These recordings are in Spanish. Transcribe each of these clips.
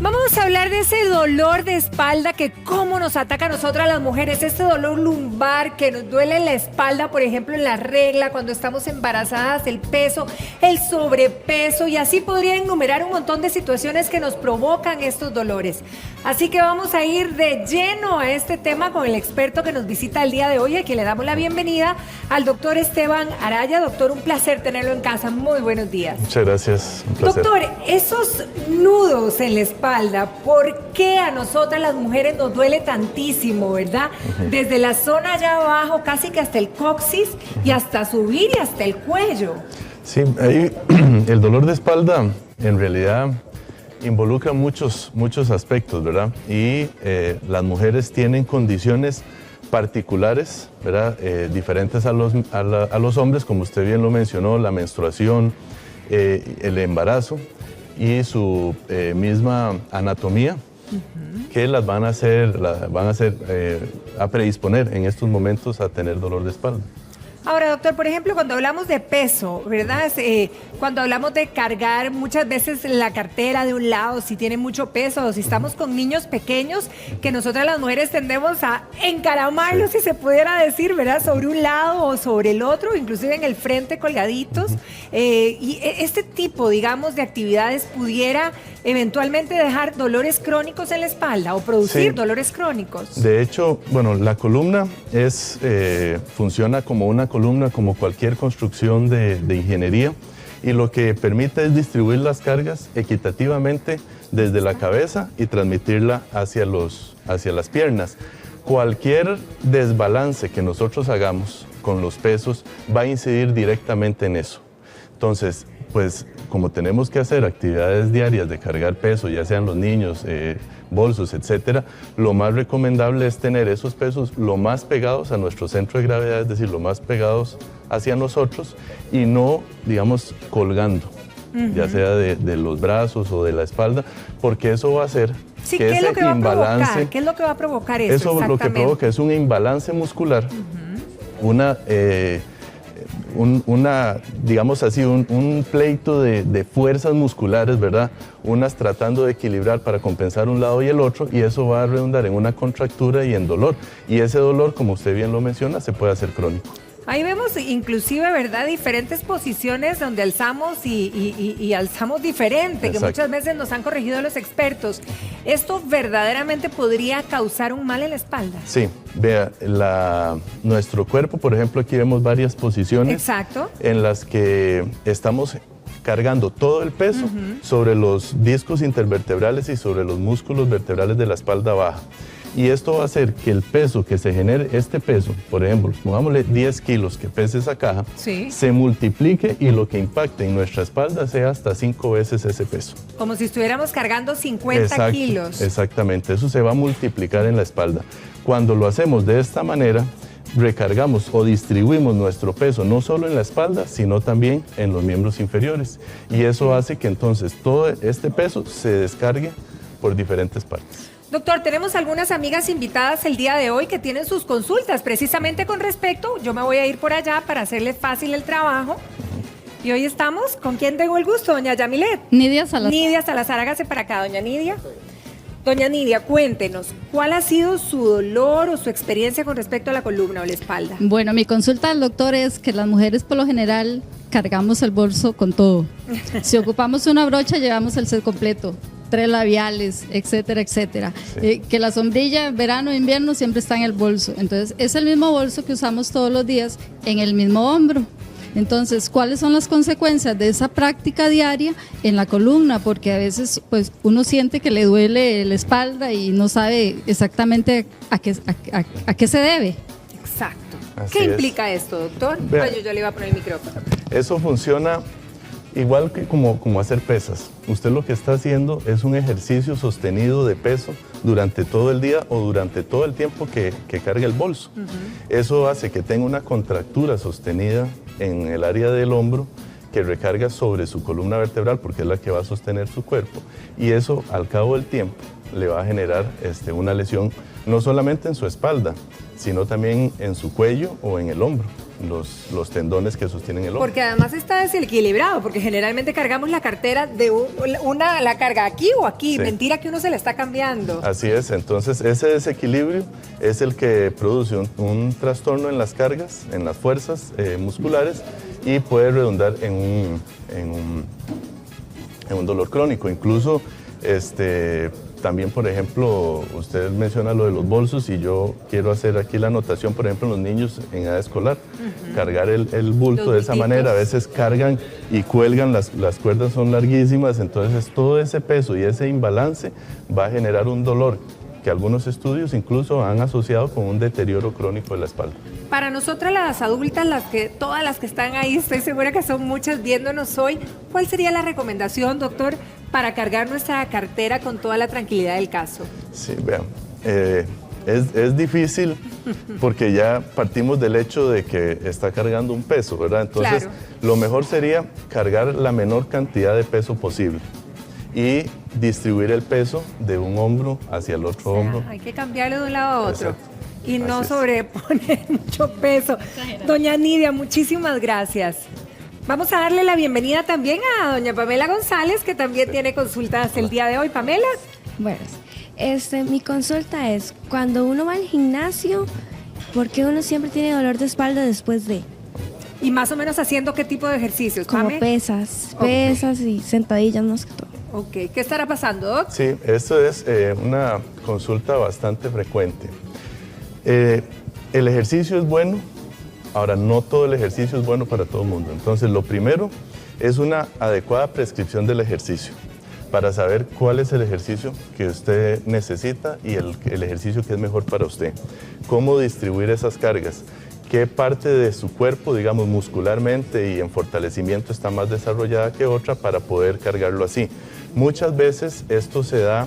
Vamos a hablar de ese dolor de espalda que cómo nos ataca a nosotras las mujeres, ese dolor lumbar que nos duele en la espalda, por ejemplo en la regla, cuando estamos embarazadas, el peso, el sobrepeso y así podría enumerar un montón de situaciones que nos provocan estos dolores. Así que vamos a ir de lleno a este tema con el experto que nos visita el día de hoy, a quien le damos la bienvenida al doctor Esteban Araya. Doctor, un placer tenerlo en casa, muy buenos días. Muchas gracias, un placer. Doctor, esos nudos en la espalda, ¿por qué a nosotras las mujeres nos duele tantísimo, verdad? Desde la zona allá abajo, casi que hasta el coxis y hasta subir y hasta el cuello. Sí, ahí, el dolor de espalda en realidad involucra muchos aspectos, ¿verdad? Y las mujeres tienen condiciones particulares, ¿verdad? Diferentes a los hombres, como usted bien lo mencionó, la menstruación, el embarazo y su misma anatomía, que las van a predisponer en estos momentos a tener dolor de espalda. Ahora, doctor, por ejemplo, cuando hablamos de peso, ¿verdad? Cuando hablamos de cargar muchas veces la cartera de un lado, si tiene mucho peso, o si estamos con niños pequeños, que nosotras las mujeres tendemos a encaramarlos, si se pudiera decir, ¿verdad? Sobre un lado o sobre el otro, inclusive en el frente colgaditos. Y este tipo, digamos, de actividades pudiera eventualmente dejar dolores crónicos en la espalda o producir dolores crónicos. De hecho, bueno, la columna funciona como una columna, como cualquier construcción de ingeniería, y lo que permite es distribuir las cargas equitativamente desde la cabeza y transmitirla hacia las piernas. Cualquier desbalance que nosotros hagamos con los pesos va a incidir directamente en eso. Entonces, pues como tenemos que hacer actividades diarias de cargar peso, ya sean los niños, bolsos, etcétera, lo más recomendable es tener esos pesos lo más pegados a nuestro centro de gravedad, es decir, lo más pegados hacia nosotros y no, digamos, colgando, ya sea de los brazos o de la espalda, porque eso va a hacer que ese imbalance... ¿Qué es lo que va a provocar eso? Eso lo que provoca es un imbalance muscular, digamos así, un pleito de fuerzas musculares, ¿verdad? Unas tratando de equilibrar para compensar un lado y el otro, y eso va a redundar en una contractura y en dolor. Y ese dolor, como usted bien lo menciona, se puede hacer crónico. Ahí vemos inclusive, ¿verdad?, diferentes posiciones donde alzamos y alzamos diferente, que muchas veces nos han corregido los expertos. ¿Esto verdaderamente podría causar un mal en la espalda? Sí, vea, nuestro cuerpo, por ejemplo, aquí vemos varias posiciones en las que estamos cargando todo el peso sobre los discos intervertebrales y sobre los músculos vertebrales de la espalda baja. Y esto va a hacer que el peso que se genere, este peso, por ejemplo, pongámosle 10 kilos que pese esa caja, se multiplique y lo que impacte en nuestra espalda sea hasta 5 veces ese peso. Como si estuviéramos cargando 50 kilos. Exactamente, eso se va a multiplicar en la espalda. Cuando lo hacemos de esta manera, recargamos o distribuimos nuestro peso no solo en la espalda, sino también en los miembros inferiores. Y eso hace que entonces todo este peso se descargue por diferentes partes. Doctor, tenemos algunas amigas invitadas el día de hoy que tienen sus consultas precisamente con respecto. Yo me voy a ir por allá para hacerles fácil el trabajo. Y hoy estamos, ¿con quién tengo el gusto? Doña Yamilet. Nidia Salazar. Nidia Salazar, hágase para acá, doña Nidia. Doña Nidia, cuéntenos, ¿cuál ha sido su dolor o su experiencia con respecto a la columna o la espalda? Bueno, mi consulta al doctor es que las mujeres por lo general cargamos el bolso con todo. Si ocupamos una brocha, llevamos el set completo. 3 labiales, etcétera, etcétera. Que la sombrilla, verano, invierno, siempre está en el bolso. Entonces, es el mismo bolso que usamos todos los días en el mismo hombro. Entonces, ¿cuáles son las consecuencias de esa práctica diaria en la columna? Porque a veces pues, uno siente que le duele la espalda y no sabe exactamente a qué se debe. Exacto. Así ¿Qué implica esto, doctor? Yo le iba a poner el micrófono. Eso funciona igual que como hacer pesas. Usted lo que está haciendo es un ejercicio sostenido de peso durante todo el día o durante todo el tiempo que carga el bolso. Eso hace que tenga una contractura sostenida en el área del hombro que recarga sobre su columna vertebral porque es la que va a sostener su cuerpo. Y eso al cabo del tiempo le va a generar una lesión no solamente en su espalda, sino también en su cuello o en el hombro. los tendones que sostienen el hombro. Porque además está desequilibrado, porque generalmente cargamos la cartera de la carga aquí o aquí. Sí. Mentira que uno se la está cambiando. Así es, entonces ese desequilibrio es el que produce un trastorno en las cargas, en las fuerzas musculares y puede redundar en un dolor crónico. Incluso también, por ejemplo, usted menciona lo de los bolsos y yo quiero hacer aquí la anotación, por ejemplo, en los niños en edad escolar, cargar el bulto Los de esa bultitos. manera, a veces cargan y cuelgan, las cuerdas son larguísimas, entonces todo ese peso y ese imbalance va a generar un dolor que algunos estudios incluso han asociado con un deterioro crónico de la espalda. Para nosotras las adultas, todas las que están ahí, estoy segura que son muchas viéndonos hoy, ¿cuál sería la recomendación, doctor, para cargar nuestra cartera con toda la tranquilidad del caso? Sí, vean, es difícil porque ya partimos del hecho de que está cargando un peso, ¿verdad? Entonces, Claro. lo mejor sería cargar la menor cantidad de peso posible y distribuir el peso de un hombro hacia el otro hombro. Hay que cambiarlo de un lado a otro. Exacto. Y no Así es. sobreponer mucho peso. Doña Nidia, muchísimas gracias. Vamos a darle la bienvenida también a doña Pamela González, que también tiene consultas el día de hoy. Pamela. Bueno, mi consulta es, cuando uno va al gimnasio, ¿por qué uno siempre tiene dolor de espalda después de? Y más o menos haciendo qué tipo de ejercicios, Como Pame? pesas Ok. y sentadillas más que todo. Ok, ¿qué estará pasando, Doc? Sí, esto es una consulta bastante frecuente. El ejercicio es bueno, ahora no todo el ejercicio es bueno para todo el mundo. Entonces, lo primero es una adecuada prescripción del ejercicio para saber cuál es el ejercicio que usted necesita y el ejercicio que es mejor para usted. Cómo distribuir esas cargas. Qué parte de su cuerpo, digamos, muscularmente y en fortalecimiento está más desarrollada que otra para poder cargarlo así. Muchas veces esto se da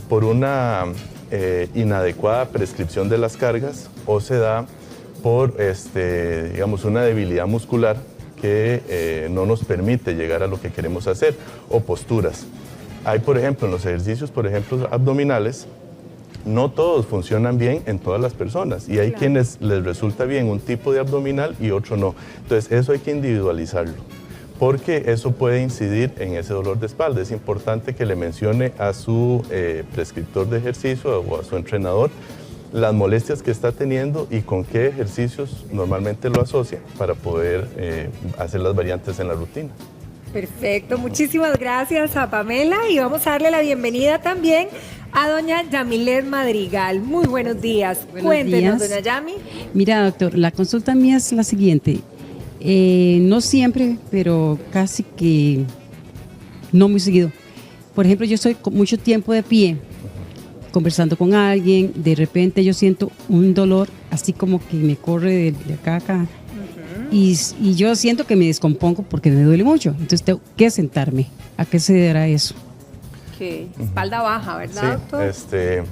por una inadecuada prescripción de las cargas o se da por, digamos, una debilidad muscular que no nos permite llegar a lo que queremos hacer o posturas. Hay, por ejemplo, en los ejercicios, por ejemplo, abdominales, no todos funcionan bien en todas las personas y hay quienes les resulta bien un tipo de abdominal y otro no. Entonces, eso hay que individualizarlo, porque eso puede incidir en ese dolor de espalda. Es importante que le mencione a su prescriptor de ejercicio o a su entrenador las molestias que está teniendo y con qué ejercicios normalmente lo asocia para poder hacer las variantes en la rutina. Perfecto, muchísimas gracias a Pamela y vamos a darle la bienvenida también a doña Yamilet Madrigal. Muy buenos días. Buenos Cuéntenos, días. doña Yami. Mira, doctor, la consulta mía es la siguiente. No siempre, pero casi que no muy seguido. Por ejemplo, yo estoy con mucho tiempo de pie, conversando con alguien, de repente yo siento un dolor así como que me corre de acá a acá. Y yo siento que me descompongo porque me duele mucho. Entonces tengo que sentarme. ¿A qué se deberá eso? Que espalda baja, ¿verdad, doctor?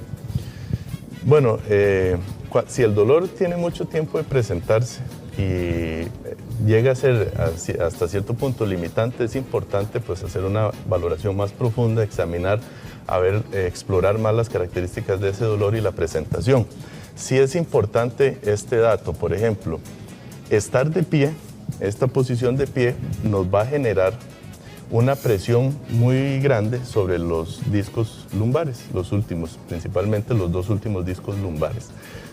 Bueno, si el dolor tiene mucho tiempo de presentarse y llega a ser hasta cierto punto limitante, es importante pues hacer una valoración más profunda, examinar, explorar más las características de ese dolor y la presentación. Sí es importante este dato, por ejemplo, estar de pie, esta posición de pie nos va a generar una presión muy grande sobre los discos lumbares, los últimos, principalmente los dos últimos discos lumbares.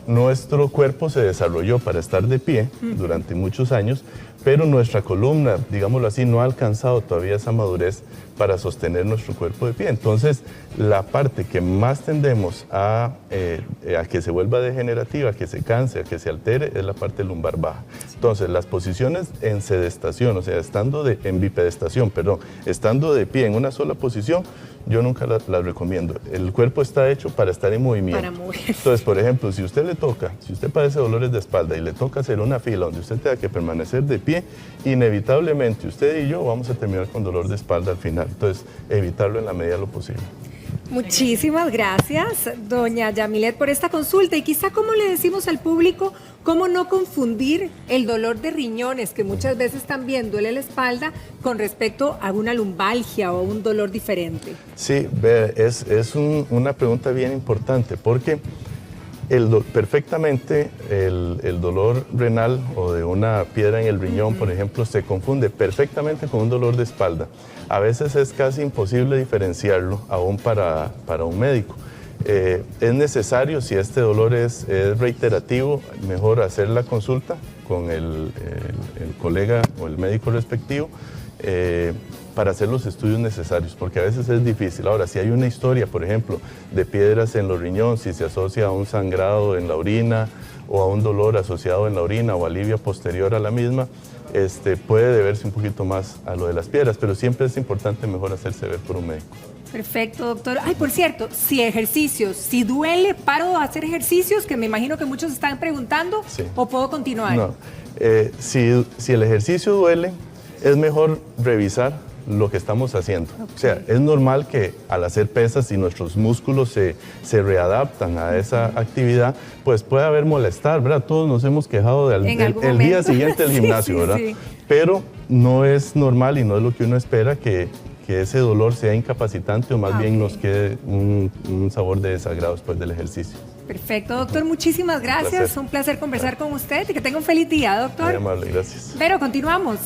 Nuestro cuerpo se desarrolló para estar de pie durante muchos años, pero nuestra columna, digámoslo así, no ha alcanzado todavía esa madurez para sostener nuestro cuerpo de pie. Entonces, la parte que más tendemos a que se vuelva degenerativa, a que se canse, a que se altere, es la parte lumbar baja. Entonces, las posiciones en sedestación, o sea, en bipedestación, perdón, estando de pie en una sola posición, yo nunca las recomiendo. El cuerpo está hecho para estar en movimiento. Para moverse. Entonces, por ejemplo, si usted padece dolores de espalda y le toca hacer una fila donde usted tenga que permanecer de pie, inevitablemente usted y yo vamos a terminar con dolor de espalda al final. Entonces, evitarlo en la medida de lo posible. Muchísimas gracias, doña Yamilet, por esta consulta. Y quizá, como le decimos al público, cómo no confundir el dolor de riñones, que muchas veces también duele la espalda, con respecto a una lumbalgia o un dolor diferente. Sí, es una pregunta bien importante porque Perfectamente el dolor renal o de una piedra en el riñón, por ejemplo, se confunde perfectamente con un dolor de espalda. A veces es casi imposible diferenciarlo, aún para un médico. Es necesario, si este dolor es reiterativo, mejor hacer la consulta con el colega o el médico respectivo para hacer los estudios necesarios, porque a veces es difícil. Ahora, si hay una historia, por ejemplo, de piedras en los riñones, si se asocia a un sangrado en la orina o a un dolor asociado en la orina o alivio posterior a la misma, puede deberse un poquito más a lo de las piedras, pero siempre es importante mejor hacerse ver por un médico. Perfecto, doctor. Ay, por cierto, si duele, paro de hacer ejercicios, que me imagino que muchos están preguntando, sí. ¿O puedo continuar? No, si el ejercicio duele, es mejor revisar lo que estamos haciendo. Okay. O sea, es normal que al hacer pesas y nuestros músculos se readaptan a esa actividad, pues puede haber malestar, ¿verdad? Todos nos hemos quejado el día siguiente del gimnasio, sí, ¿verdad? Sí. Pero no es normal y no es lo que uno espera que ese dolor sea incapacitante o más bien nos quede un sabor de desagrado después del ejercicio. Perfecto, doctor. Muchísimas gracias. Un placer conversar con usted y que tenga un feliz día, doctor. Muy amable, gracias. Pero continuamos.